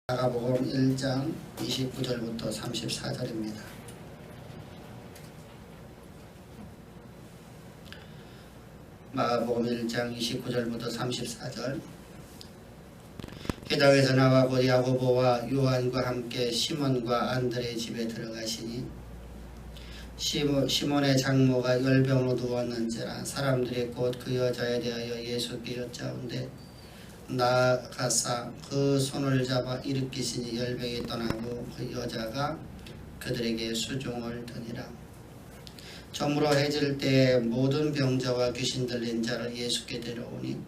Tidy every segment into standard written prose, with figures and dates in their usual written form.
마가복음 1장 29절부터 34절입니다. 마가복음 1장 29절부터 34절. 회당에서 나와 곧 야고보와 요한과 함께 시몬과 안드레의 집에 들어가시니 시몬의 장모가 열병으로 누웠는지라. 사람들이 곧 그 여자에 대하여 예수께 여짜온대 나아가사 그 손을 잡아 일으키시니 열병이 떠나고 그 여자가 그들에게 수종을 드니라. 저물어 해질 때에 모든 병자와 귀신 들린 자를 예수께 데려오니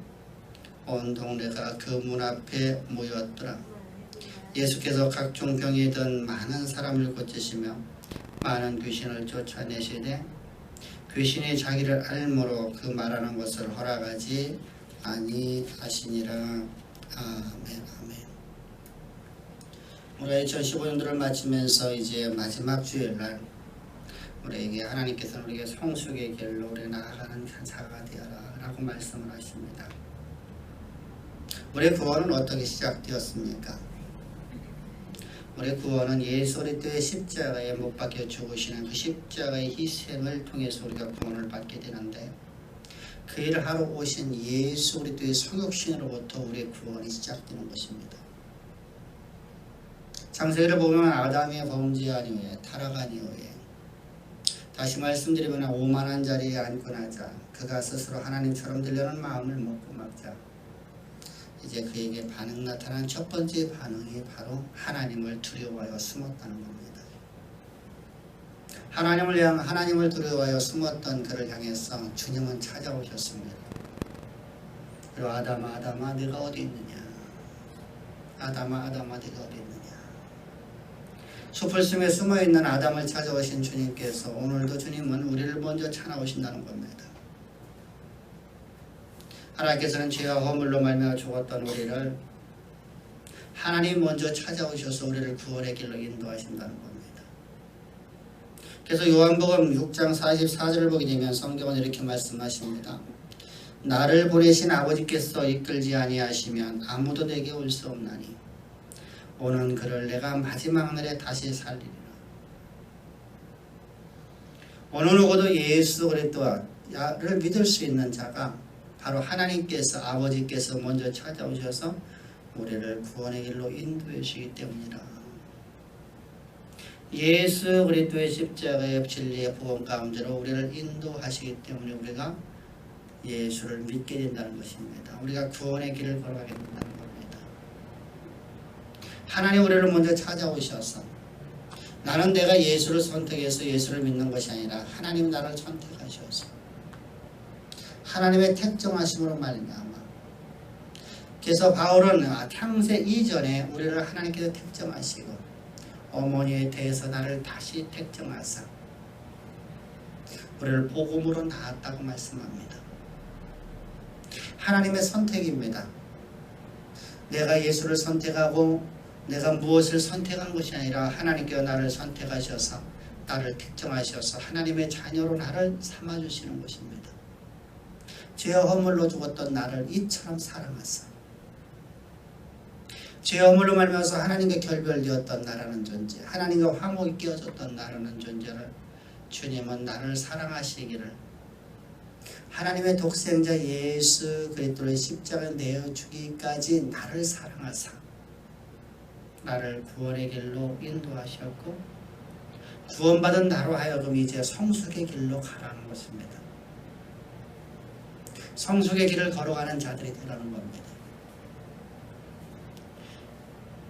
온 동네가 그 문 앞에 모였더라. 예수께서 각종 병이 든 많은 사람을 고치시며 많은 귀신을 쫓아내시되 귀신이 자기를 알므로 그 말하는 것을 허락하지 아니하시니라. 아멘. 우리 2015년도를 마치면서 이제 마지막 주일날 우리에게 하나님께서는 우리에게 성숙의 길로 우리 나아가는 자가 되어라 라고 말씀을 하십니다. 우리의 구원은 어떻게 시작되었습니까? 우리의 구원은 예수 그리스도의 십자가에 못 박혀 죽으시는 그 십자가의 희생을 통해서 우리가 구원을 받게 되는데, 그 일을 하러 오신 예수 그리스도의 성육신으로부터 우리의 구원이 시작되는 것입니다. 창세기를 보면 아담이 범죄한 이후에, 타락한 이후에, 다시 말씀드리면 오만한 자리에 앉고 나자 그가 스스로 하나님처럼 되려는 마음을 먹고 막자 이제 그에게 반응 나타난 첫 번째 반응이 바로 하나님을 두려워하여 숨었다는 겁니다. 하나님을 두려워하여 숨었던 그를 향해서 주님은 찾아오셨습니다. 그리고 아담아 네가 어디 있느냐. 아담아 네가 어디 있느냐. 숲을 숨에 숨어있는 아담을 찾아오신 주님께서 오늘도 주님은 우리를 먼저 찾아오신다는 겁니다. 하나님께서는 죄와 허물로 말미암아 죽었던 우리를 하나님 먼저 찾아오셔서 우리를 구원의 길로 인도하신다는 겁니다. 그래서 요한복음 6장 44절을 보게 되면 성경은 이렇게 말씀하십니다. 나를 보내신 아버지께서 이끌지 아니하시면 아무도 내게 올 수 없나니 오는 그를 내가 마지막 날에 다시 살리리라. 어느 누구도 예수 그리스도를 믿을 수 있는 자가 바로 하나님께서 아버지께서 먼저 찾아오셔서 우리를 구원의 길로 인도해 주시기 때문이라. 예수 그리스도의 십자가의 진리의 복음 가운데로 우리를 인도하시기 때문에 우리가 예수를 믿게 된다는 것입니다. 우리가 구원의 길을 걸어가게 된다는 겁니다. 하나님 우리를 먼저 찾아오셔서 나는 내가 예수를 선택해서 예수를 믿는 것이 아니라 하나님 나를 선택하셔서 하나님의 택정하심으로 말미암아. 그래서 바울은 창세 이전에 우리를 하나님께서 택정하시고 어머니에 대해서 나를 다시 택정하사 우리를 복음으로 낳았다고 말씀합니다. 하나님의 선택입니다. 내가 예수를 선택하고 내가 무엇을 선택한 것이 아니라 하나님께서 나를 선택하셔서 나를 택정하셔서 하나님의 자녀로 나를 삼아주시는 것입니다. 죄와 허물로 죽었던 나를 이처럼 사랑하사 죄와 허물로 말미암아서 하나님과 결별되었던 나라는 존재, 하나님과 화목이 끼어졌던 나라는 존재를 주님은 나를 사랑하시기를 하나님의 독생자 예수 그리스도의 십자가에 내어주기까지 나를 사랑하사 나를 구원의 길로 인도하셨고 구원받은 나로 하여금 이제 성숙의 길로 가라는 것입니다. 성숙의 길을 걸어가는 자들이 되라는 겁니다.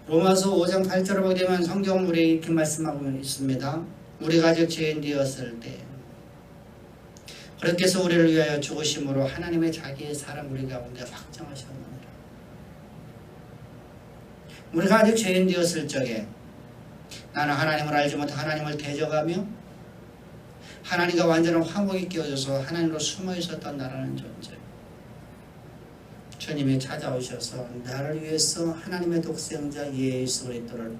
로마서 5장 8절을 보게 되면 성경은 우리에게 이렇게 말씀하고 있습니다. 우리가 아직 죄인 되었을 때 그렇게서 우리를 위하여 죽으심으로 하나님의 자기의 사랑 우리 가운데 확정하셨느니라. 우리가 아직 죄인 되었을 적에 나는 하나님을 알지 못해 하나님을 대적하며 하나님과 완전한 화목이 끼어져서 하나님으로 숨어 있었던 나라는 존재, 주님이 찾아오셔서 나를 위해서 하나님의 독생자 예수 그리스도를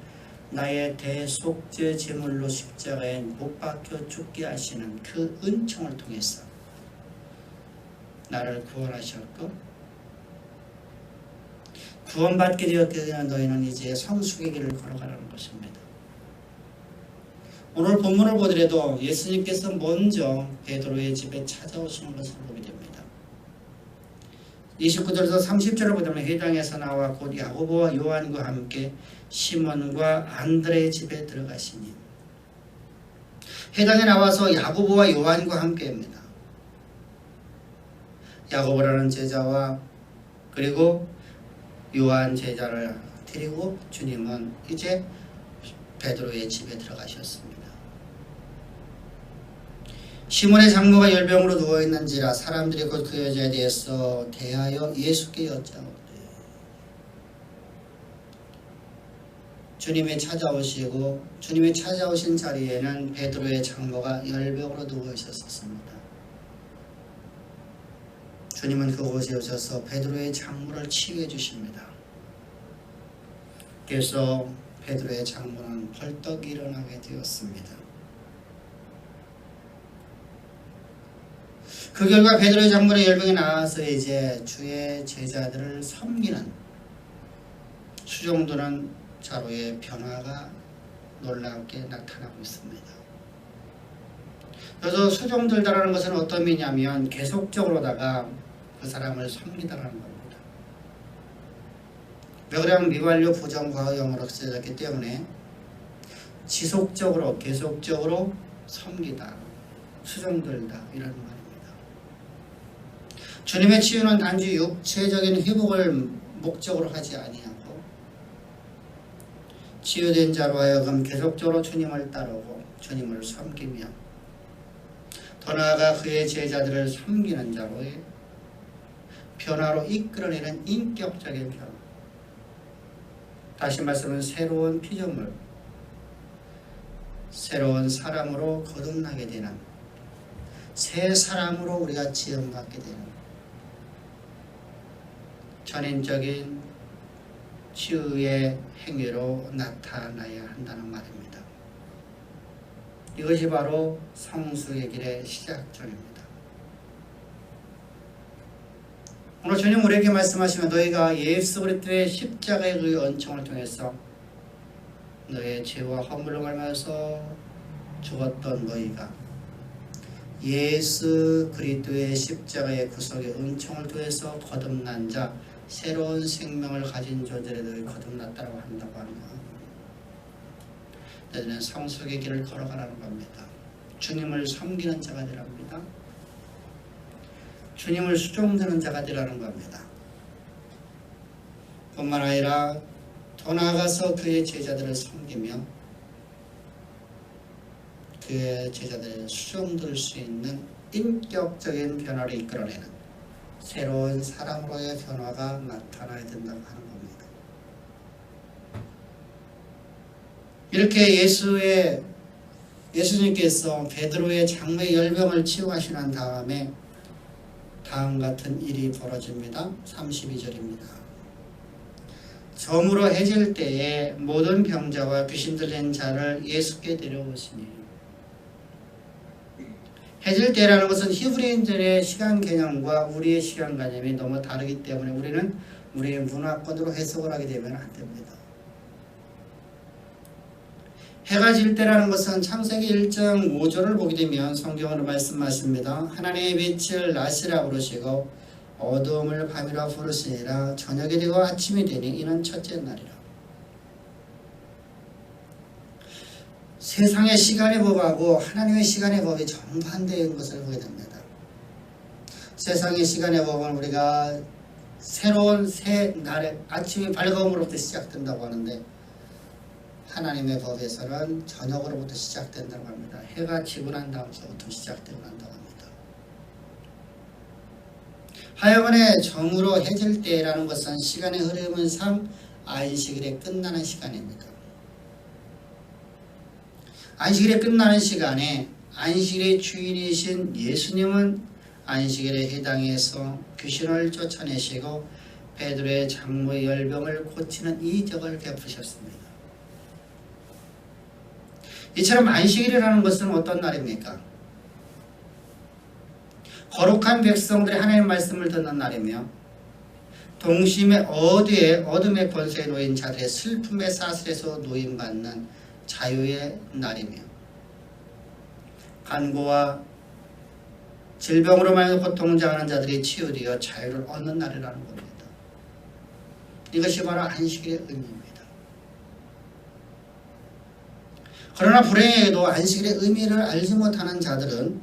나의 대속죄 제물로 십자가에 못 박혀 죽게 하시는 그 은총을 통해서 나를 구원하셨고 구원받게 되었기에 너희는 이제 성숙의 길을 걸어가라는 것입니다. 오늘 본문을 보더라도 예수님께서 먼저 베드로의 집에 찾아오시는 것을 보게 됩니다. 29절에서 30절을 보면 회당에서 나와 곧 야고보와 요한과 함께 시몬과 안드레의 집에 들어가시니, 회당에 나와서 야고보와 요한과 함께입니다. 야고보라는 제자와 그리고 요한 제자를 데리고 주님은 이제 베드로의 집에 들어가셨습니다. 시몬의 장모가 열병으로 누워있는지라 사람들이 곧 그 여자에 대해서 대하여 예수께 여짜오되, 주님이 찾아오신 자리에는 베드로의 장모가 열병으로 누워 있었습니다. 주님은 그곳에 오셔서 베드로의 장모를 치유해 주십니다. 그래서 베드로의 장모는 벌떡 일어나게 되었습니다. 그 결과 베드로의 장모는 열병에 나와서 이제 주의 제자들을 섬기는 수종드는 자로의 변화가 놀랍게 나타나고 있습니다. 그래서 수종들다라는 것은 어떤 의미냐면 계속적으로다가 그 사람을 섬기다라는 겁니다. 왜 그러냐면 미완료 부정과의형으로 쓰여졌기 때문에 지속적으로 계속적으로 섬기다, 수종들다 이런 말입니다. 주님의 치유는 단지 육체적인 회복을 목적으로 하지 아니하고 치유된 자로 하여금 계속적으로 주님을 따르고 주님을 섬기며 더 나아가 그의 제자들을 섬기는 자로의 변화로 이끌어내는 인격적인 변화, 다시 말씀은 새로운 피조물, 새로운 사람으로 거듭나게 되는, 새 사람으로 우리가 지음받게 되는 전인적인 치유의 행위로 나타나야 한다는 말입니다. 이것이 바로 성숙의 길의 시작점입니다. 오늘 주님 우리에게 말씀하시면 너희가 예수 그리스도의 십자가의 그 은총을 통해서 너의 죄와 허물을 갈면서 죽었던 너희가 예수 그리스도의 십자가의 구속의 은총을 통해서 거듭난 자, 새로운 생명을 가진 존재를 너희 거듭났다고 한다고 하면 너희는 성숙의 길을 걸어가라는 겁니다. 주님을 섬기는 자가 되랍니다. 주님을 수종드는 자가 되라는 겁니다. 뿐만 아니라 더 나아가서 그의 제자들을 섬기며 그의 제자들을 수종들 수 있는 인격적인 변화를 이끌어내는 새로운 사람으로의 변화가 나타나야 된다고 하는 겁니다. 이렇게 예수님께서 베드로의 장모의 열병을 치유하시는 다음에 다음 같은 일이 벌어집니다. 32절입니다. 저물어 해질 때에 모든 병자와 귀신 들린 자를 예수께 데려오시니, 해질 때라는 것은 히브리인들의 시간 개념과 우리의 시간 개념이 너무 다르기 때문에 우리는 우리의 문화권으로 해석을 하게 되면 안 됩니다. 해가 질 때라는 것은 창세기 1장 5절을 보게 되면 성경으로 말씀하십니다. 하나님의 빛을 낮이라 부르시고 어두움을 밤이라 부르시니라. 저녁이 되고 아침이 되니 이는 첫째 날이라. 세상의 시간의 법하고 하나님의 시간의 법이 정반대인 것을 보게 됩니다. 세상의 시간의 법은 우리가 새로운 새 날의 아침이 밝음으로부터 시작된다고 하는데, 하나님의 법에서는 저녁으로부터 시작된다고 합니다. 해가 지고 난 다음서부터 시작된다고 합니다. 하여간에 정으로 해질 때라는 것은 시간의 흐름상 안식일에 끝나는 시간입니다. 안식일에 끝나는 시간에 안식일의 주인이신 예수님은 안식일에 해당해서 귀신을 쫓아내시고 베드로의 장모의 열병을 고치는 이적을 베푸셨습니다. 이처럼 안식일이라는 것은 어떤 날입니까? 거룩한 백성들이 하나님의 말씀을 듣는 날이며 동심의 어둠의 권세에 놓인 자들의 슬픔의 사슬에서 노임받는 자유의 날이며 간고와 질병으로 말하여 고통당하는 자들이 치유되어 자유를 얻는 날이라는 겁니다. 이것이 바로 안식일의 의미입니다. 그러나 불행하게도 안식일의 의미를 알지 못하는 자들은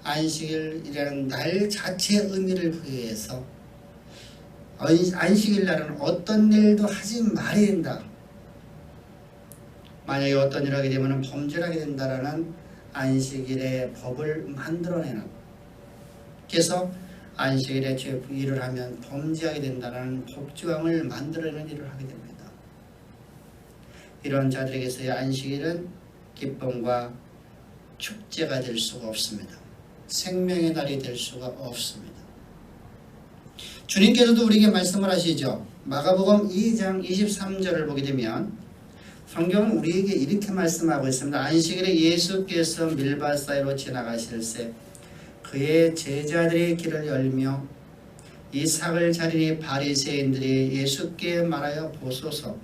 안식일이라는 날 자체의 의미를 부여해서 안식일 날은 어떤 일도 하지 말아야 된다. 만약에 어떤 일을 하게 되면 범죄를 하게 된다라는 안식일의 법을 만들어내는, 그래서 안식일에 일을 하면 범죄하게 된다는 법조항을 만들어내는 일을 하게 됩니다. 이런 자들에게서의 안식일은 기쁨과 축제가 될 수가 없습니다. 생명의 날이 될 수가 없습니다. 주님께서도 우리에게 말씀을 하시죠. 마가복음 2장 23절을 보게 되면 성경은 우리에게 이렇게 말씀하고 있습니다. 안식일에 예수께서 밀밭 사이로 지나가실새 그의 제자들의 길을 열며 이삭을 자리니 바리새인들이 예수께 말하여 보소서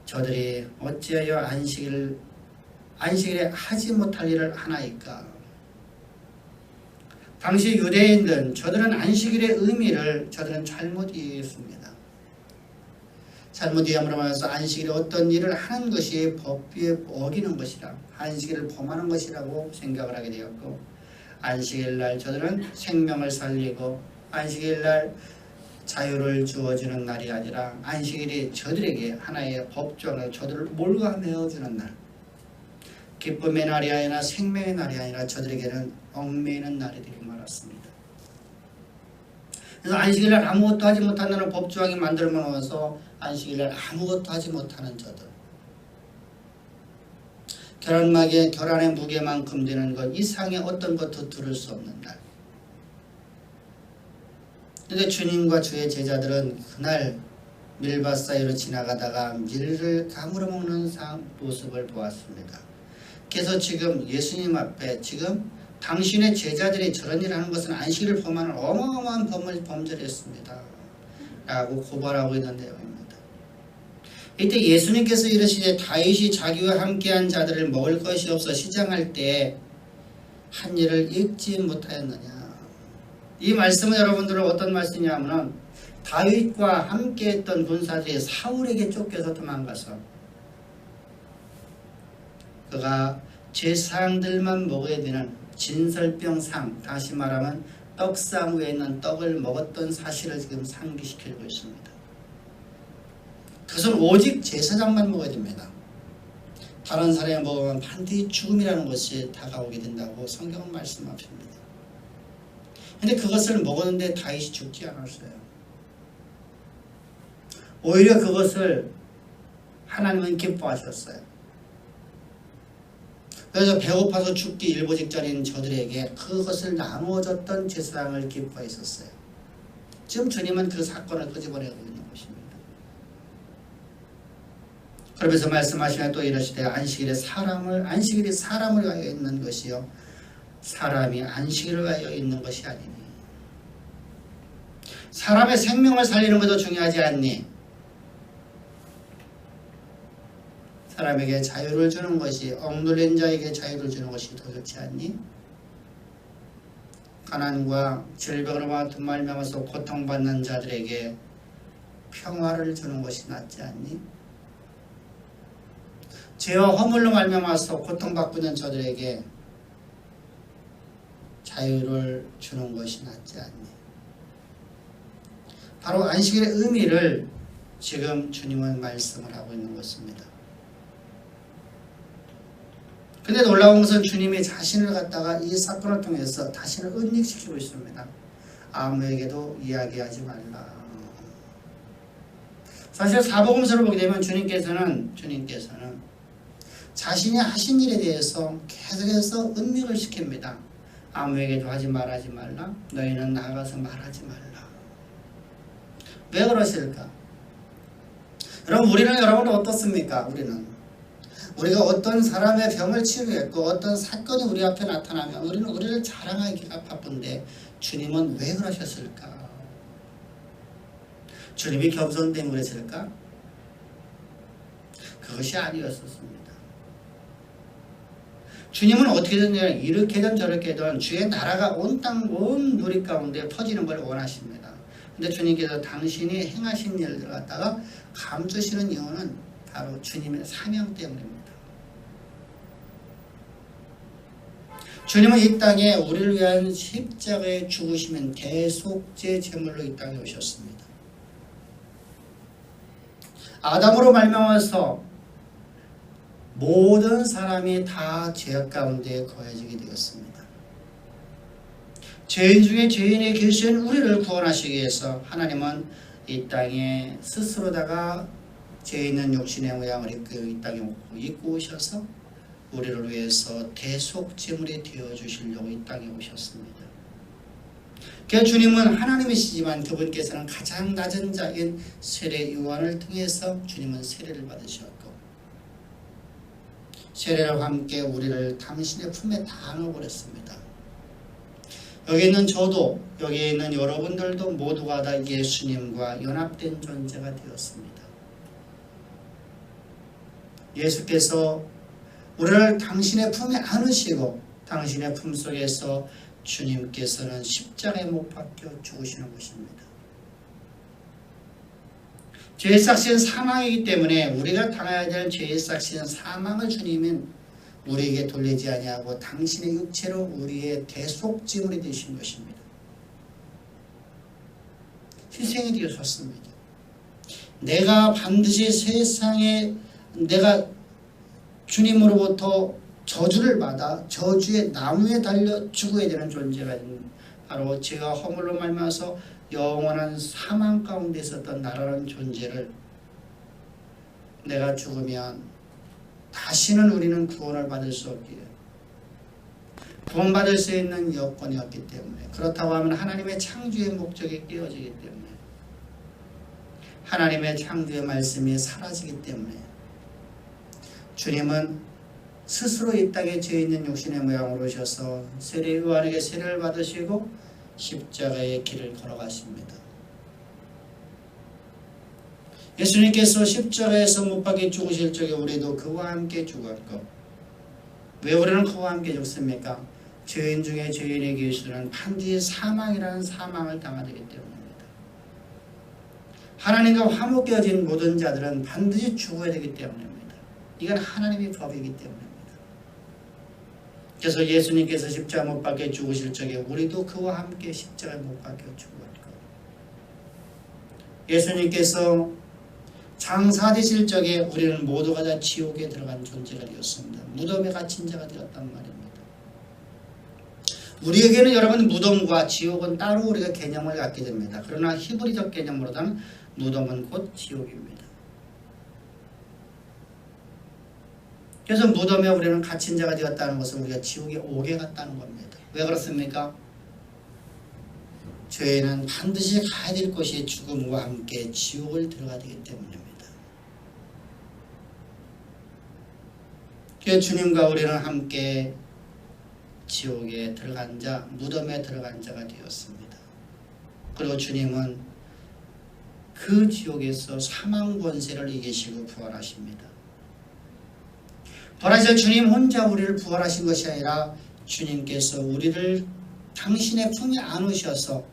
저들이 어찌하여 안식일에 하지 못할 일을 하나이까. 당시 유대인들은 저들은 안식일의 의미를 저들은 잘못 이해했습니다. 잘못 이해함으로 말해서 안식일에 어떤 일을 하는 것이 법에 어기는 것이라, 안식일을 범하는 것이라고 생각을 하게 되었고, 안식일날 저들은 생명을 살리고 안식일날 자유를 주어주는 날이 아니라 안식일이 저들에게 하나의 법조항으로 저들을 몰아내어주는 날, 기쁨의 날이 아니라 생명의 날이 아니라 저들에게는 얽매이는 날이 되고 말았습니다. 그래서 안식일날 아무것도 하지 못한다는 법조항이 만들어 놓아서 안식일날 아무것도 하지 못하는 저들, 결혼의 무게만큼 되는 것 이상의 어떤 것도 들을 수 없는 날. 그런데 주님과 주의 제자들은 그날 밀밭 사이로 지나가다가 밀을 가물어 먹는 모습을 보았습니다. 그래서 지금 예수님 앞에 지금 당신의 제자들이 저런 일을 하는 것은 안식일을 범하는 어마어마한 범죄를 했습니다 라고 고발하고 있는 내용입니다. 이때 예수님께서 이르시되 다윗이 자기와 함께한 자들을 먹을 것이 없어 시장할 때 한 일을 잊지 못하였느냐. 이 말씀은 여러분들은 어떤 말씀이냐면 다윗과 함께했던 군사들이 사울에게 쫓겨서 도망가서 그가 제사장들만 먹어야 되는 진설병상, 다시 말하면 떡상 위에 있는 떡을 먹었던 사실을 지금 상기시키고 있습니다. 그것은 오직 제사장만 먹어야 됩니다. 다른 사람이 먹으면 반드시 죽음이라는 것이 다가오게 된다고 성경은 말씀하십니다. 그런데 그것을 먹었는데 다윗이 죽지 않았어요. 오히려 그것을 하나님은 기뻐하셨어요. 그래서 배고파서 죽기 일보 직전인 저들에게 그것을 나누어 줬던 제사장을 기뻐했었어요. 지금 주님은 그 사건을 끄집어내고 있는 것입니다. 그러면서 말씀하시면 또 이러시되 안식일이 사람을 위하여 있는 것이요 사람이 안식일을 위하여 있는 것이 아니니. 사람의 생명을 살리는 것도 중요하지 않니? 사람에게 자유를 주는 것이, 억눌린 자에게 자유를 주는 것이 더 좋지 않니? 가난과 질병으로 말미암아서 고통받는 자들에게 평화를 주는 것이 낫지 않니? 죄와 허물로 말미암아서 고통받고 있는 저들에게 자유를 주는 것이 낫지 않니? 바로 안식일의 의미를 지금 주님은 말씀을 하고 있는 것입니다. 근데 놀라운 것은 주님이 자신을 갖다가 이 사건을 통해서 자신을 은닉시키고 있습니다. 아무에게도 이야기하지 말라. 사실 사복음서를 보게 되면 주님께서는 자신이 하신 일에 대해서 계속해서 은닉을 시킵니다. 아무에게도 하지 말하지 말라. 너희는 나가서 말하지 말라. 왜 그러실까? 여러분 어떻습니까? 우리가 어떤 사람의 병을 치료했고 어떤 사건이 우리 앞에 나타나면 우리는 우리를 자랑하기가 바쁜데 주님은 왜 그러셨을까? 주님이 겸손된 그랬을까? 그것이 아니었었습니다. 주님은 어떻게든 이렇게든 저렇게든 주의 나라가 온 땅, 온 누리 가운데 퍼지는 걸 원하십니다. 근데 주님께서 당신이 행하신 일들을 갖다가 감추시는 이유는 바로 주님의 사명 때문입니다. 주님은 이 땅에 우리를 위한 십자가에 죽으시면 대속죄 제물로 이 땅에 오셨습니다. 아담으로 말미암아서 모든 사람이 다 죄악 가운데 거해지게 되었습니다. 죄인 중에 죄인에 계신 우리를 구원하시기 위해서 하나님은 이 땅에 스스로다가 죄 있는 육신의 모양을 입고 이 땅에 입고 오셔서 우리를 위해서 대속제물이 되어주시려고 이 땅에 오셨습니다. 그래서 주님은 하나님이시지만 그분께서는 가장 낮은 자인 세례 요한을 통해서 주님은 세례를 받으셨고 세례와 함께 우리를 당신의 품에 다 안아버렸습니다. 여기 있는 저도 여기 있는 여러분들도 모두가 다 예수님과 연합된 존재가 되었습니다. 예수께서 우리를 당신의 품에 안으시고 당신의 품속에서 주님께서는 십자가에 못 박혀 죽으시는 것입니다. 죄의 삭신 사망이기 때문에 우리가 당해야 될 죄의 삭신 사망을 주님은 우리에게 돌리지 아니하고 당신의 육체로 우리의 대속제물이 되신 것입니다. 희생이 되어졌습니다. 내가 반드시 세상에 내가 주님으로부터 저주를 받아 저주의 나무에 달려 죽어야 되는 존재가 바로 죄와 허물로 말미암아서 영원한 사망 가운데 있었던 나라는 존재를 내가 죽으면 다시는 우리는 구원을 받을 수 없기에 구원받을 수 있는 여건이었기 때문에 그렇다고 하면 하나님의 창조의 목적이 깨어지기 때문에 하나님의 창조의 말씀이 사라지기 때문에 주님은 스스로 이 땅에 죄 있는 육신의 모양으로 오셔서 세례 요한에게 세례를 받으시고 십자가의 길을 걸어가십니다. 예수님께서 십자가에서 못 박혀 죽으실 적에 우리도 그와 함께 죽었고 왜 우리는 그와 함께 죽습니까? 죄인 중에 죄인의 길수는 반드시 사망이라는 사망을 당하게 되기 때문입니다. 하나님과 화목되어진 모든 자들은 반드시 죽어야 되기 때문입니다. 이건 하나님의 법이기 때문입니다. 그래서 예수님께서 십자가 못 박혀 죽으실 적에 우리도 그와 함께 십자가에 못 박혀 죽었고 예수님께서 장사되실 적에 우리는 모두가 다 지옥에 들어간 존재가 되었습니다. 무덤에 갇힌 자가 되었단 말입니다. 우리에게는 여러분 무덤과 지옥은 따로 우리가 개념을 갖게 됩니다. 그러나 히브리적 개념으로는 무덤은 곧 지옥입니다. 그래서 무덤에 우리는 갇힌 자가 되었다는 것은 우리가 지옥에 오게 갔다는 겁니다. 왜 그렇습니까? 죄인은 반드시 가야 될 곳이 죽음과 함께 지옥을 들어가야 되기 때문입니다. 그래서 주님과 우리는 함께 지옥에 들어간 자, 무덤에 들어간 자가 되었습니다. 그리고 주님은 그 지옥에서 사망 권세를 이기시고 부활하십니다. 부활하셔서 주님 혼자 우리를 부활하신 것이 아니라 주님께서 우리를 당신의 품에 안으셔서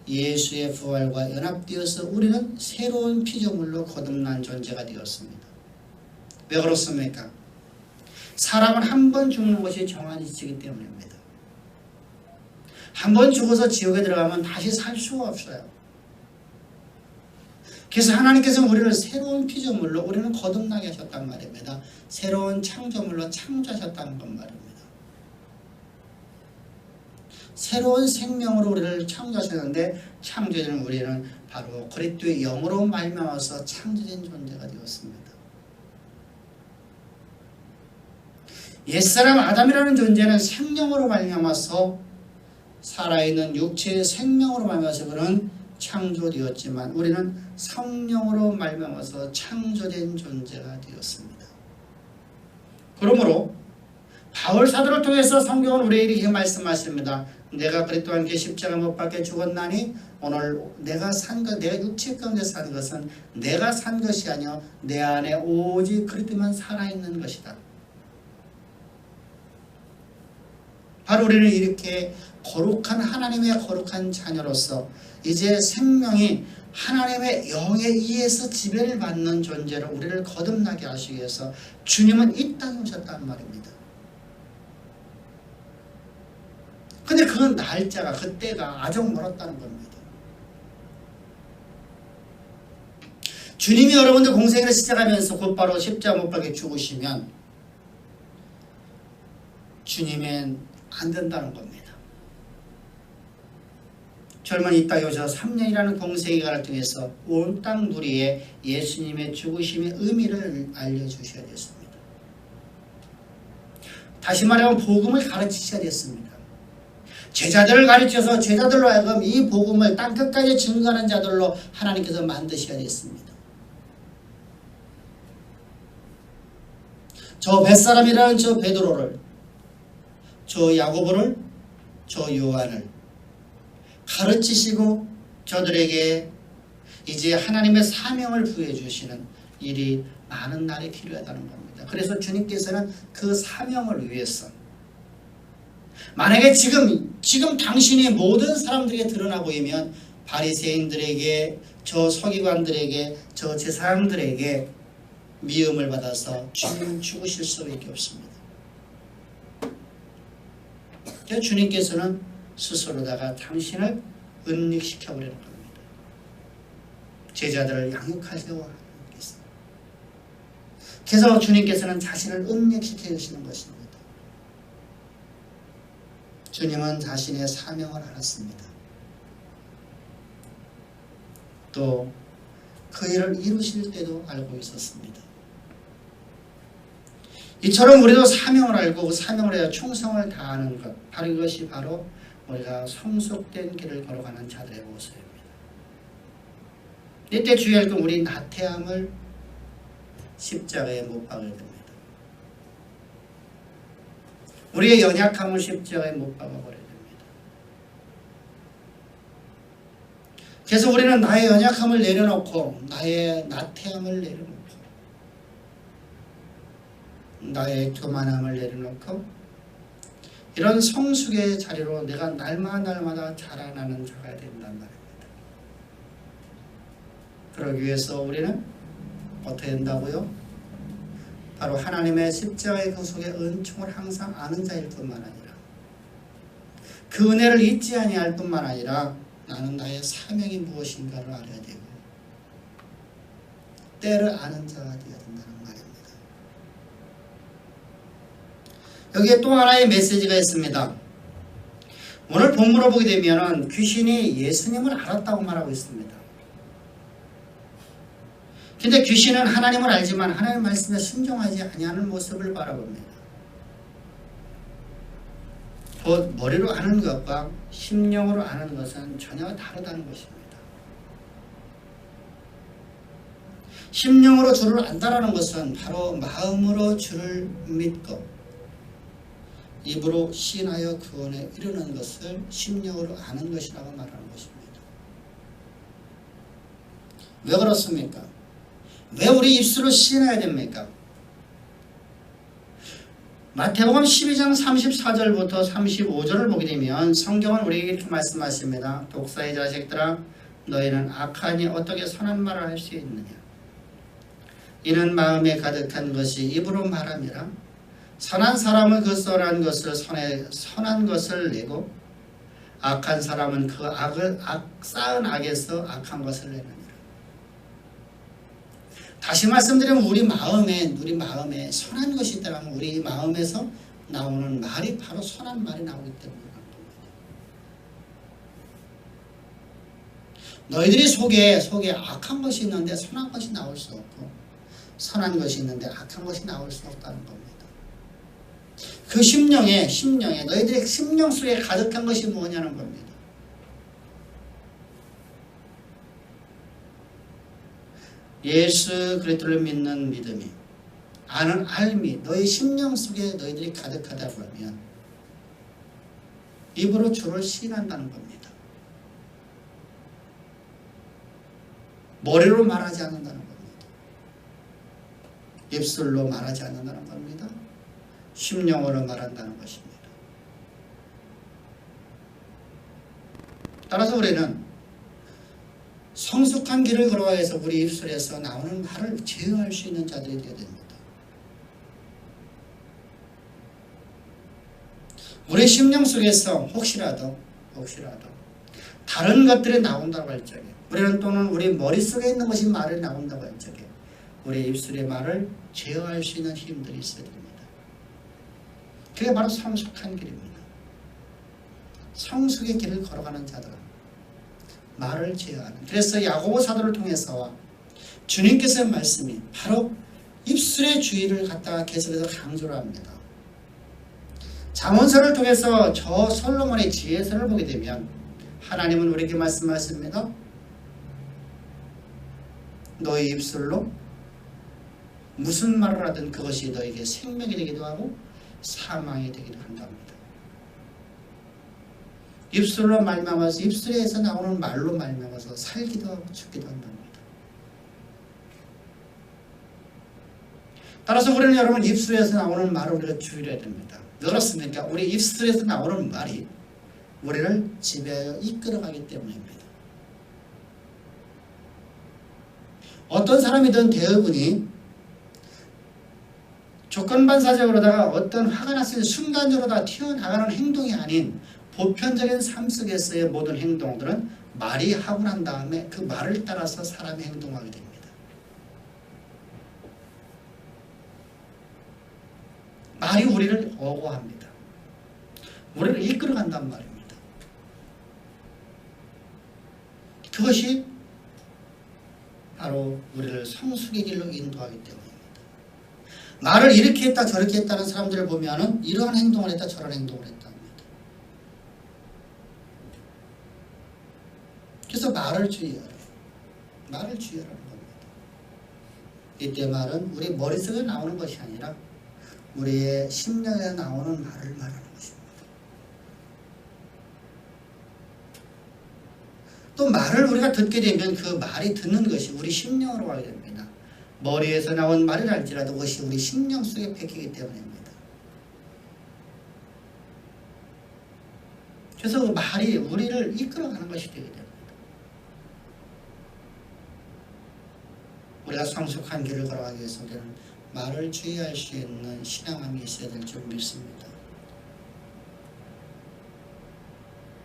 예수의 부활과 연합되어서 우리는 새로운 피조물로 거듭난 존재가 되었습니다. 왜 그렇습니까? 사람은 한 번 죽는 것이 정한 이치이기 때문입니다. 한 번 죽어서 지옥에 들어가면 다시 살 수가 없어요. 그래서 하나님께서 우리를 새로운 피조물로 우리는 거듭나게 하셨단 말입니다. 새로운 창조물로 창조하셨다는 것 말입니다. 새로운 생명으로 우리를 창조하셨는데 창조된 우리는 바로 그리스도의 영으로 말미암아서 창조된 존재가 되었습니다. 옛사람 아담이라는 존재는 생명으로 말미암아서 살아있는 육체의 생명으로 말미암아서 그는 창조되었지만 우리는 성령으로 말미암아서 창조된 존재가 되었습니다. 그러므로 바울 사도를 통해서 성경은 우리에게 이렇게 말씀하십니다. 내가 그리스도와 함께 십자가 못 박혀 죽었나니 오늘 내가 산 것, 내가 육체 가운데 산 것은 내가 산 것이 아니요 내 안에 오직 그리스도만 살아있는 것이다. 바로 우리는 이렇게 거룩한 하나님의 거룩한 자녀로서 이제 생명이 하나님의 영에 의해서 지배를 받는 존재로 우리를 거듭나게 하시기 위해서 주님은 이 땅에 오셨단 말입니다. 근데 그 날짜가 그때가 아주 멀었다는 겁니다. 주님이 여러분들 공생애를 시작하면서 곧바로 십자가 못 박혀 죽으시면 주님은 안 된다는 겁니다. 젊은 이 땅에 오셔서 3년이라는 공생애를 통해서 온 땅 누리에 예수님의 죽으심의 의미를 알려주셔야 됐습니다. 다시 말하면 복음을 가르치셔야 됐습니다. 제자들을 가르쳐서 제자들로 하여금 이 복음을 땅끝까지 증거하는 자들로 하나님께서 만드셔야 됐습니다. 저 벳사람이라는 저 베드로를, 저 야고보를, 저 요한을 가르치시고 저들에게 이제 하나님의 사명을 부여해 주시는 일이 많은 날이 필요하다는 겁니다. 그래서 주님께서는 그 사명을 위해서 만약에 지금 당신이 모든 사람들에게 드러나 보이면 바리새인들에게 저 서기관들에게 저 제사장들에게 미움을 받아서 주님 죽으실 수밖에 없습니다. 주님께서는 스스로다가 당신을 은닉시켜버리는 겁니다. 제자들을 양육하려고 하는 것입니다. 그래서 주님께서는 자신을 은닉시켜 주시는 것입니다. 주님은 자신의 사명을 알았습니다. 또 그 일을 이루실 때도 알고 있었습니다. 이처럼 우리도 사명을 알고 그 사명을 해야 충성을 다하는 것, 바로 이것이 바로 우리가 성숙된 길을 걸어가는 자들의 모습입니다. 이때 주의할 건 우리 나태함을 십자가에 못 박아야 됩니다. 우리의 연약함을 십자가에 못 박아버려야 됩니다. 그래서 우리는 나의 연약함을 내려놓고 나의 나태함을 내려놓고 나의 교만함을 내려놓고 이런 성숙의 자리로 내가 날마다 자라나는 자가 된단 말입니다. 그러기 위해서 우리는 어떻게 된다고요? 바로 하나님의 십자가의 그 속에 은총을 항상 아는 자일 뿐만 아니라 그 은혜를 잊지 아니할 뿐만 아니라 나는 나의 사명이 무엇인가를 알아야 되고 때를 아는 자가 되어야 된다는 말입니다. 여기에 또 하나의 메시지가 있습니다. 오늘 본문을 보게 되면 귀신이 예수님을 알았다고 말하고 있습니다. 근데 귀신은 하나님을 알지만 하나님의 말씀에 순종하지 아니하는 모습을 바라봅니다. 곧 머리로 아는 것과 심령으로 아는 것은 전혀 다르다는 것입니다. 심령으로 주를 안다라는 것은 바로 마음으로 주를 믿고 입으로 시인하여 구원에 이르는 것을 심령으로 아는 것이라고 말하는 것입니다. 왜 그렇습니까? 왜 우리 입술로 시인해야 됩니까? 마태복음 12장 34절부터 35절을 보게 되면 성경은 우리에게 이렇게 말씀하십니다. 독사의 자식들아 너희는 악하니 어떻게 선한 말을 할 수 있느냐. 이는 마음에 가득한 것이 입으로 말함이라. 선한 사람은 그 선한 것을 선한 것을 내고 악한 사람은 그 쌓은 악에서 악한 것을 내느니라. 다시 말씀드리면 우리 마음에 선한 것이 있다면 우리 마음에서 나오는 말이 바로 선한 말이 나오기 때문에 그런 겁니다. 너희들이 속에 악한 것이 있는데 선한 것이 나올 수 없고 선한 것이 있는데 악한 것이 나올 수 없다는 겁니다. 그 심령에 너희들의 심령 속에 가득한 것이 뭐냐는 겁니다. 예수 그리스도를 믿는 믿음이 아는 알미 너희 심령 속에 너희들이 가득하다고 하면 입으로 주를 시인한다는 겁니다. 머리로 말하지 않는다는 겁니다. 입술로 말하지 않는다는 겁니다. 심령으로 말한다는 것입니다. 따라서 우리는 성숙한 길을 걸어가기 위해서 우리 입술에서 나오는 말을 제어할 수 있는 자들이 되어야 됩니다. 우리 심령 속에서 혹시라도 다른 것들이 나온다고 할 적에 우리는 또는 우리 머릿속에 있는 것이 말이 나온다고 할 적에 우리 입술의 말을 제어할 수 있는 힘들이 있어야 됩니다. 그게 바로 성숙한 길입니다. 성숙의 길을 걸어가는 자들은 말을 제어하는, 그래서 야고보 사도를 통해서 주님께서의 말씀이 바로 입술의 주의를 갖다가 계속해서 강조를 합니다. 잠언서를 통해서 저 솔로몬의 지혜서를 보게 되면 하나님은 우리에게 말씀하십니다. 너희 입술로 무슨 말을 하든 그것이 너에게 생명이 되기도 하고 사망이 되기도 한답니다. 입술로 말미암아서 입술에서 나오는 말로 말미암아서 살기도 하고 죽기도 한답니다. 따라서 우리는 여러분 입술에서 나오는 말을 우리가 줄여야 됩니다. 왜 그렇습니까? 우리 입술에서 나오는 말이 우리를 지배하여 이끌어가기 때문입니다. 어떤 사람이든 대부분이 조건반사적으로다가 어떤 화가 났을 때 순간적으로 다 튀어나가는 행동이 아닌 보편적인 삶 속에서의 모든 행동들은 말이 하고 난 다음에 그 말을 따라서 사람이 행동하게 됩니다. 말이 우리를 어고합니다. 우리를 이끌어간단 말입니다. 그것이 바로 우리를 성숙의 길로 인도하기 때문입니다. 말을 이렇게 했다 저렇게 했다는 사람들을 보면 이러한 행동을 했다 저런 행동을 했다 합니다. 그래서 말을 주의하라. 말을 주의하라는 겁니다. 이때 말은 우리 머릿속에 나오는 것이 아니라 우리의 심령에 나오는 말을 말하는 것입니다. 또 말을 우리가 듣게 되면 그 말이 듣는 것이 우리 심령으로 가게 됩니다. 머리에서 나온 말이랄지라도 그것이 우리 심령 속에 베끼기 때문입니다. 그래서 그 말이 우리를 이끌어가는 것이 되게 됩니다. 우리가 성숙한 길을 걸어가기 위해서 우리는 말을 주의할 수 있는 신앙함이 있어야 될 줄 믿습니다.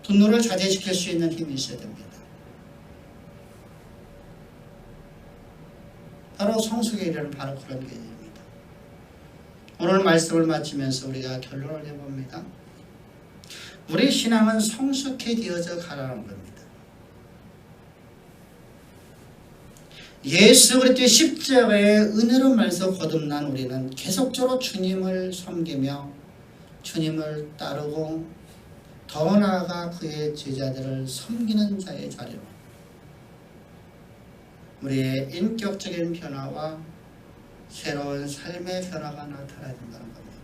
분노를 자제시킬 수 있는 힘이 있어야 됩니다. 바로 성숙에 이르는 바로 그런 길입니다. 오늘 말씀을 마치면서 우리가 결론을 해봅니다. 우리 신앙은 성숙해지어져 가라는 겁니다. 예수 그리스도의 십자가의 은혜로 말서 거듭난 우리는 계속적으로 주님을 섬기며 주님을 따르고 더 나아가 그의 제자들을 섬기는 자의 자리로 우리의 인격적인 변화와 새로운 삶의 변화가 나타나야 된다는 겁니다.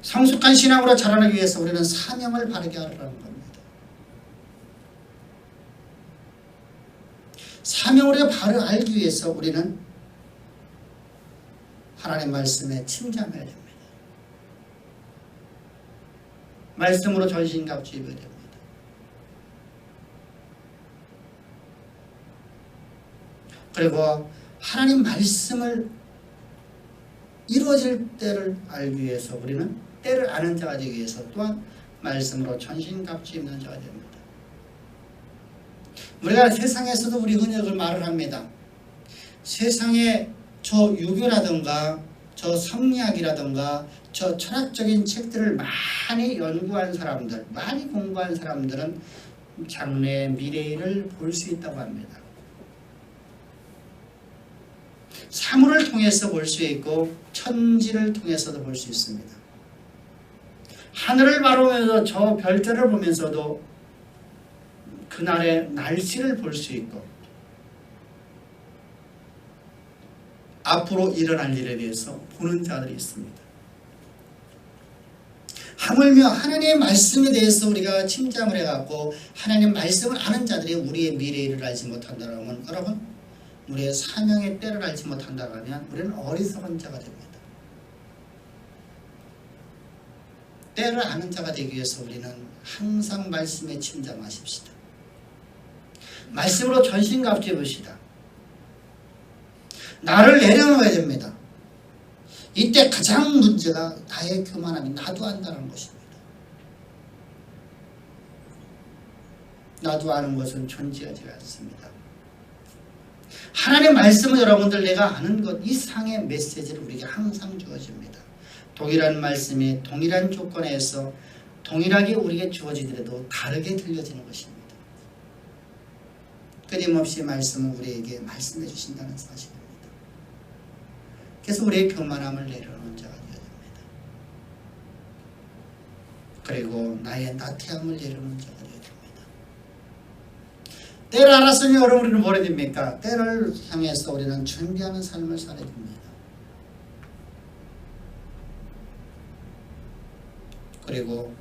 성숙한 신앙으로 자라나기 위해서 우리는 사명을 바르게 하라는 겁니다. 사명을 우리가 바로 알기 위해서 우리는 하나님 말씀에 침잠해야 됩니다. 말씀으로 전신갑주 입어야 됩니다. 그리고 하나님 말씀을 이루어질 때를 알기 위해서 우리는 때를 아는 자가 되기 위해서 또한 말씀으로 전신갑주 입는 자가 됩니다. 우리가 세상에서도 우리 흔히 말을 합니다. 세상에 저 유교라든가 저 성리학이라든가 저 철학적인 책들을 많이 연구한 사람들, 많이 공부한 사람들은 장래의 미래를 볼 수 있다고 합니다. 사물을 통해서 볼 수 있고 천지를 통해서도 볼 수 있습니다. 하늘을 바라보면서 저 별들을 보면서도 그날의 날씨를 볼 수 있고 앞으로 일어날 일에 대해서 보는 자들이 있습니다. 하물며 하나님의 말씀에 대해서 우리가 침잠을 해갖고 하나님의 말씀을 아는 자들이 우리의 미래를 알지 못한다면 여러분, 우리의 사명의 때를 알지 못한다면 우리는 어리석은 자가 됩니다. 때를 아는 자가 되기 위해서 우리는 항상 말씀에 침잠하십시다. 말씀으로 전신갑주해 봅시다. 나를 내려놓아야 됩니다. 이때 가장 문제가 나의 교만함이 나도 안다는 것입니다. 나도 아는 것은 존재하지 않습니다. 하나님의 말씀은 여러분들 내가 아는 것 이상의 메시지를 우리에게 항상 주어집니다. 동일한 말씀이 동일한 조건에서 동일하게 우리에게 주어지더라도 다르게 들려지는 것입니다. 끊임없이 말씀은 우리에게 말씀해 주신다는 사실입니다. 그래서 우리의 교만함을 내려놓은 자가 되어야 됩니다. 그리고 나의 나태함을 내려놓은 자가 되어야 됩니다. 때를 알았으니 여러분 우리는 뭐라 됩니까? 때를 향해서 우리는 준비하는 삶을 살아야 됩니다. 그리고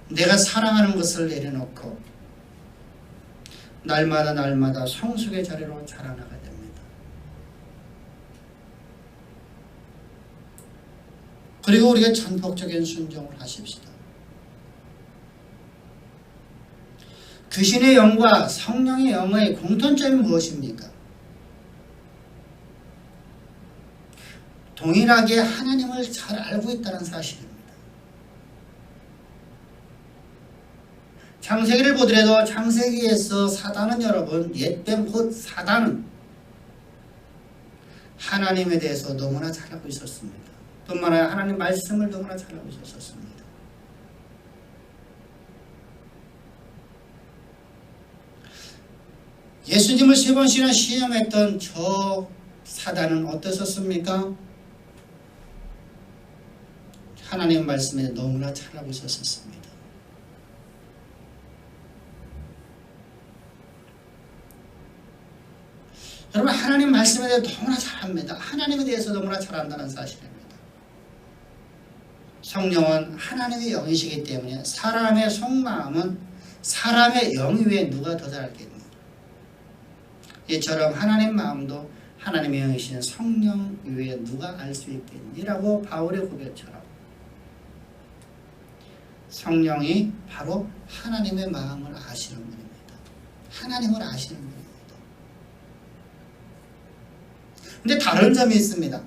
내가 사랑하는 것을 내려놓고 날마다 성숙의 자리로 자라나가야 됩니다. 그리고 우리가 전폭적인 순종을 하십시다. 귀신의 영과 성령의 영의 공통점이 무엇입니까? 동일하게 하나님을 잘 알고 있다는 사실입니다. 창세기를 보더라도 창세기에서 사단은 여러분, 옛뱀 곧 사단은 하나님에 대해서 너무나 잘 알고 있었습니다. 뿐만 아니라 하나님 말씀을 너무나 잘 알고 있었습니다. 예수님을 3번씩이나 시험했던 저 사단은 어떠셨습니까? 하나님 말씀에 너무나 잘 알고 있었습니다. 여러분, 하나님 말씀에 대해서 너무나 잘합니다. 하나님에 대해서 너무나 잘한다는 사실입니다. 성령은 하나님의 영이시기 때문에 사람의 속마음은 사람의 영 외에 누가 더 잘 알겠느냐. 이처럼 하나님 마음도 하나님의 영이신 성령 외에 누가 알 수 있겠니라고 바울의 고백처럼 성령이 바로 하나님의 마음을 아시는 분입니다. 하나님을 아시는 분입니다. 근데 다른 점이 있습니다.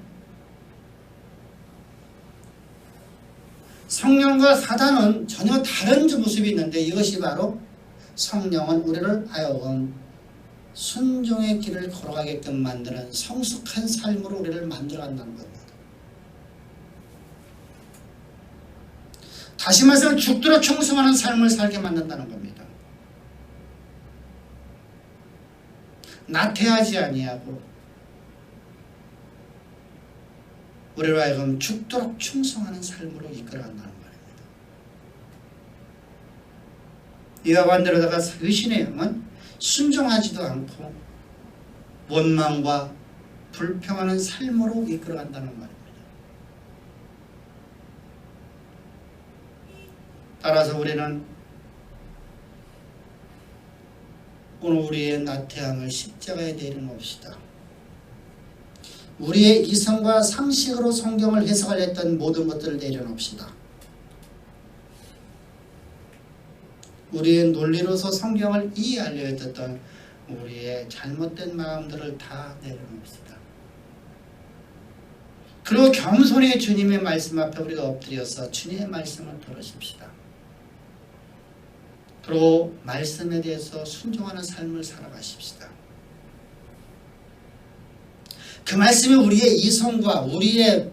성령과 사단은 전혀 다른 모습이 있는데 이것이 바로 성령은 우리를 하여금 순종의 길을 걸어가게끔 만드는 성숙한 삶으로 우리를 만들어간다는 겁니다. 다시 말해서 죽도록 충성하는 삶을 살게 만든다는 겁니다. 나태하지 아니하고 우리로 하여금 죽도록 충성하는 삶으로 이끌어간다는 말입니다. 이와 반대로다가 의신의 영은 순종하지도 않고 원망과 불평하는 삶으로 이끌어간다는 말입니다. 따라서 우리는 오늘 우리의 나태함을 십자가에 내려놓읍시다. 우리의 이성과 상식으로 성경을 해석을 했던 모든 것들을 내려놓읍시다. 우리의 논리로서 성경을 이해하려 했던 우리의 잘못된 마음들을 다 내려놓읍시다. 그리고 겸손히 주님의 말씀 앞에 우리가 엎드려서 주님의 말씀을 들으십시다. 그리고 말씀에 대해서 순종하는 삶을 살아가십시다. 그 말씀이 우리의 이성과 우리의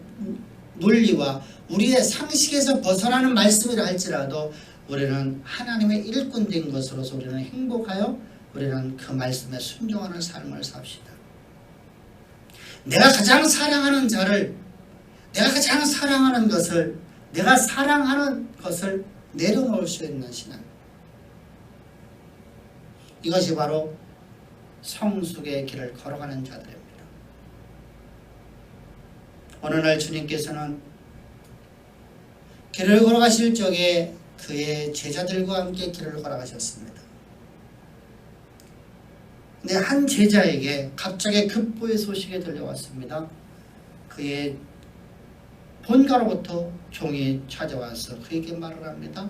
논리와 우리의 상식에서 벗어나는 말씀이라 할지라도 우리는 하나님의 일꾼 된 것으로서 우리는 행복하여 우리는 그 말씀에 순종하는 삶을 삽시다. 내가 가장 사랑하는 자를, 내가 가장 사랑하는 것을, 내가 사랑하는 것을 내려놓을 수 있는 신앙, 이것이 바로 성숙의 길을 걸어가는 자들입니다. 어느 날 주님께서는 길을 걸어가실 적에 그의 제자들과 함께 길을 걸어가셨습니다. 근데 한 제자에게 갑자기 급보의 소식이 들려왔습니다. 그의 본가로부터 종이 찾아와서 그에게 말을 합니다.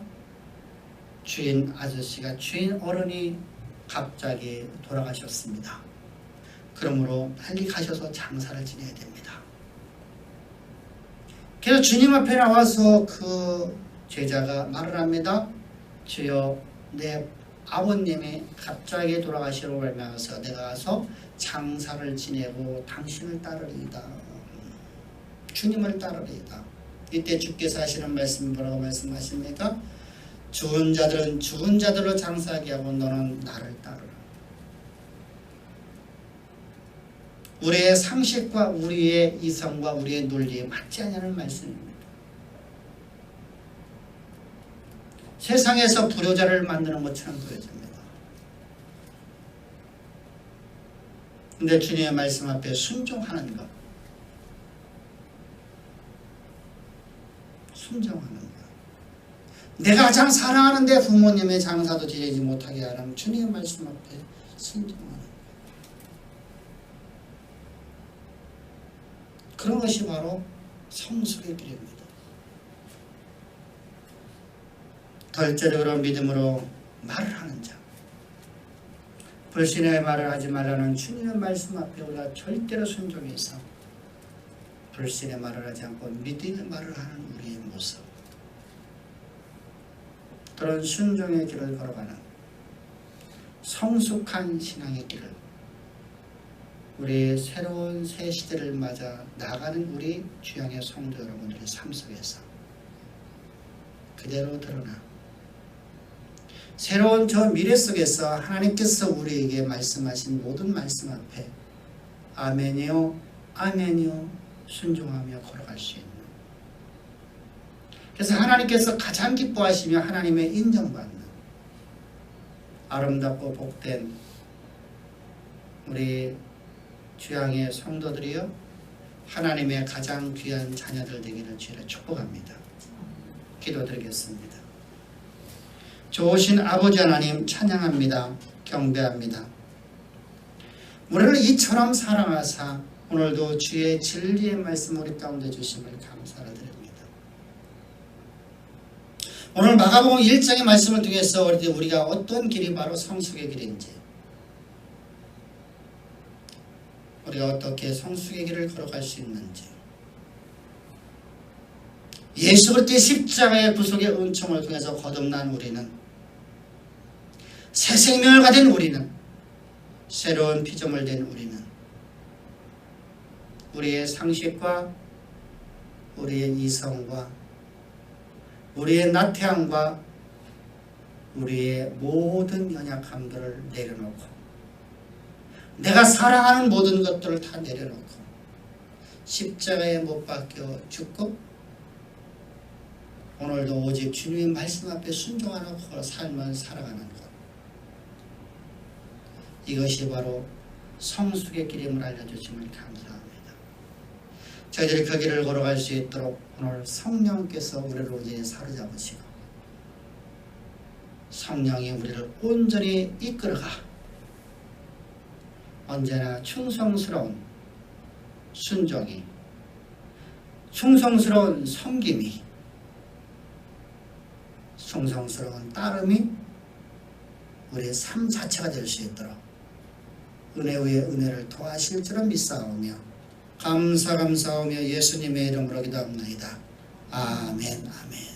주인 아저씨가, 주인 어른이 갑자기 돌아가셨습니다. 그러므로 빨리 가셔서 장사를 지내야 됩니다. 그래서 주님 앞에 나와서 그 제자가 말을 합니다. 주여, 내 아버님이 갑자기 돌아가시로 말미암아서 내가 가서 장사를 지내고 당신을 따르리이다. 주님을 따르리이다. 이때 주께서 하시는 말씀 뭐라고 말씀하십니까? 죽은 자들은 죽은 자들로 장사하게 하고 너는 나를 따르라. 우리의 상식과 우리의 이성과 우리의 논리에 맞지 않는 말씀입니다. 세상에서 불효자를 만드는 것처럼 보여집니다. 근데 주님의 말씀 앞에 순종하는 것, 순종하는 것. 내가 가장 사랑하는데 부모님의 장사도 지내지 못하게 하는 주님의 말씀 앞에 순종하는 것. 그런 것이 바로 성숙의 길입니다. 덜저력으로 믿음으로 말을 하는 자, 불신의 말을 하지 말라는 주님의 말씀 앞에 우리가 절대로 순종해서 불신의 말을 하지 않고 믿음의 말을 하는 우리의 모습, 그런 순종의 길을 걸어가는 성숙한 신앙의 길을, 우리 새로운 새 시대를 맞아 나가는 우리 주양의 성도 여러분들의 삶 속에서 그대로 드러나 새로운 저 미래 속에서 하나님께서 우리에게 말씀하신 모든 말씀 앞에 아멘이요 아멘이요 순종하며 걸어갈 수 있는, 그래서 하나님께서 가장 기뻐하시며 하나님의 인정받는 아름답고 복된 우리 주양의 성도들이여 하나님의 가장 귀한 자녀들 되기를 주를 축복합니다. 기도드리겠습니다. 좋으신 아버지 하나님 찬양합니다. 경배합니다. 우리를 이처럼 사랑하사 오늘도 주의 진리의 말씀 우리 가운데 주심을 감사를 드립니다. 오늘 마가복음 1장의 말씀을 통해서 우리가 어떤 길이 바로 성숙의 길인지, 우리가 어떻게 성숙의 길을 걸어갈 수 있는지, 예수 그리스도의 십자가의 구속의 은총을 통해서 거듭난 우리는, 새 생명을 가진 우리는, 새로운 피조물 된 우리는 우리의 상식과 우리의 이성과 우리의 나태함과 우리의 모든 연약함들을 내려놓고 내가 사랑하는 모든 것들을 다 내려놓고 십자가에 못 박혀 죽고 오늘도 오직 주님의 말씀 앞에 순종하는 삶을 살아가는 것, 이것이 바로 성숙의 길임을 알려주심을 감사합니다. 저희들이 그 길을 걸어갈 수 있도록 오늘 성령께서 우리를 온전히 사로잡으시고 성령이 우리를 온전히 이끌어가 언제나 충성스러운 순종이, 충성스러운 섬김이, 충성스러운 따름이 우리의 삶 자체가 될 수 있도록 은혜 위에 은혜를 더하실 줄을 믿사오며 감사하며 예수님의 이름으로 기도합니다. 아멘. 아멘.